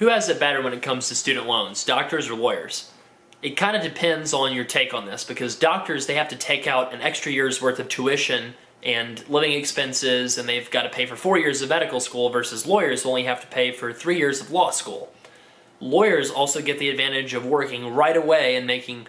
Who has it better when it comes to student loans, doctors or lawyers? It kind of depends on your take on this, because doctors, they have to take out an extra year's worth of tuition and living expenses, and they've got to pay for 4 years of medical school, versus lawyers who only have to pay for 3 years of law school. Lawyers also get the advantage of working right away and making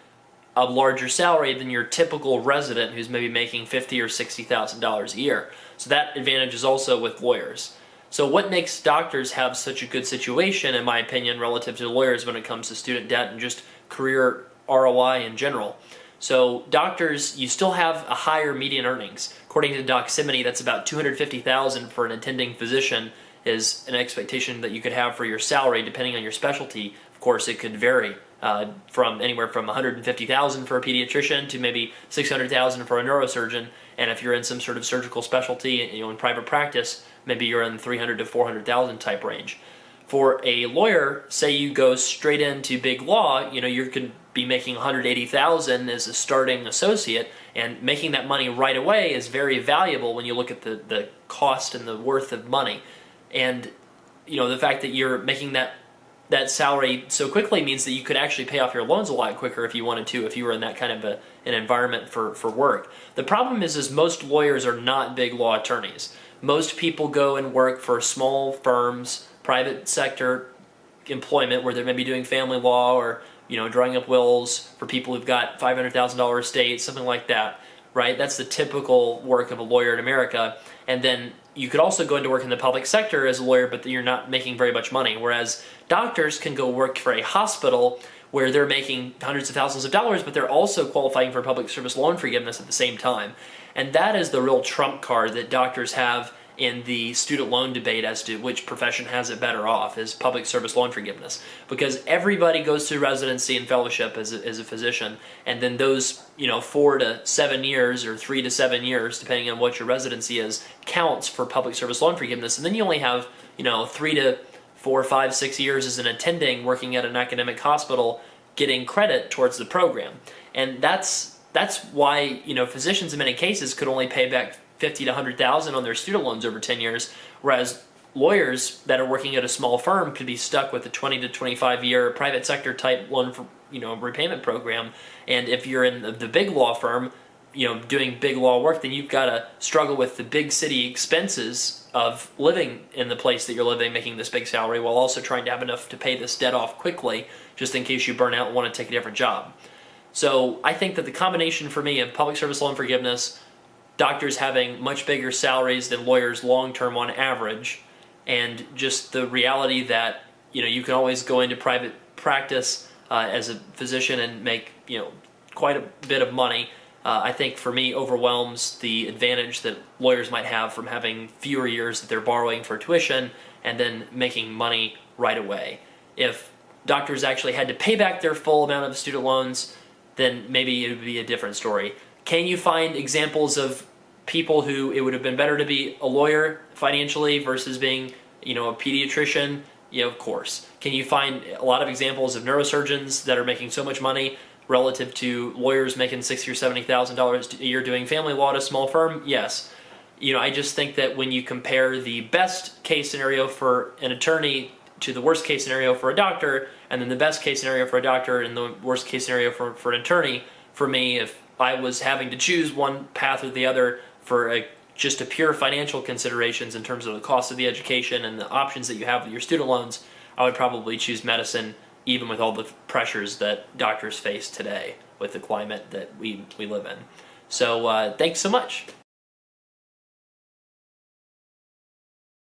a larger salary than your typical resident who's maybe making $50,000 or $60,000 a year. So that advantage is also with lawyers. So what makes doctors have such a good situation, in my opinion, relative to lawyers when it comes to student debt and just career ROI in general? So doctors, you still have a higher median earnings. According to Doximity, that's about $250,000 for an attending physician is an expectation that you could have for your salary depending on your specialty. Of course, it could vary from anywhere from $150,000 for a pediatrician to maybe $600,000 for a neurosurgeon. And if you're in some sort of surgical specialty, in private practice, maybe you're in the $300,000 to $400,000 type range. For a lawyer, say you go straight into big law, you could be making $180,000 as a starting associate, and making that money right away is very valuable when you look at the cost and the worth of money. And the fact that you're making that salary so quickly means that you could actually pay off your loans a lot quicker if you wanted to, if you were in that kind of an environment for work. The problem is most lawyers are not big law attorneys. Most people go and work for small firms, private sector employment, where they're maybe doing family law or drawing up wills for people who've got $500,000 estates, something like that, right? That's the typical work of a lawyer in America. And then you could also go into work in the public sector as a lawyer, but you're not making very much money. Whereas doctors can go work for a hospital where they're making hundreds of thousands of dollars, but they're also qualifying for public service loan forgiveness at the same time. And that is the real trump card that doctors have in the student loan debate as to which profession has it better off, is public service loan forgiveness. Because everybody goes through residency and fellowship as a physician, and then those 4 to 7 years or 3 to 7 years, depending on what your residency is, counts for public service loan forgiveness. And then you only have 3 to 4, 5, 6 years as an attending working at an academic hospital getting credit towards the program. And that's why physicians in many cases could only pay back $50,000 to $100,000 on their student loans over 10 years, whereas lawyers that are working at a small firm could be stuck with a 20 to 25 year private sector type loan for repayment program. And if you're in the big law firm, doing big law work, then you've got to struggle with the big city expenses of living in the place that you're living, making this big salary, while also trying to have enough to pay this debt off quickly, just in case you burn out and want to take a different job. So I think that the combination for me of public service loan forgiveness, doctors having much bigger salaries than lawyers long-term on average, and just the reality that you can always go into private practice as a physician and make quite a bit of money, I think for me overwhelms the advantage that lawyers might have from having fewer years that they're borrowing for tuition and then making money right away. If doctors actually had to pay back their full amount of student loans, then maybe it would be a different story. Can you find examples of people who it would have been better to be a lawyer financially versus being, a pediatrician? Yeah, of course. Can you find a lot of examples of neurosurgeons that are making so much money relative to lawyers making $60,000 or $70,000 a year doing family law at a small firm? Yes. I just think that when you compare the best case scenario for an attorney to the worst case scenario for a doctor, and then the best case scenario for a doctor and the worst case scenario for an attorney, for me, if I was having to choose one path or the other for just a pure financial considerations in terms of the cost of the education and the options that you have with your student loans, I would probably choose medicine, even with all the pressures that doctors face today with the climate that we live in. So thanks so much.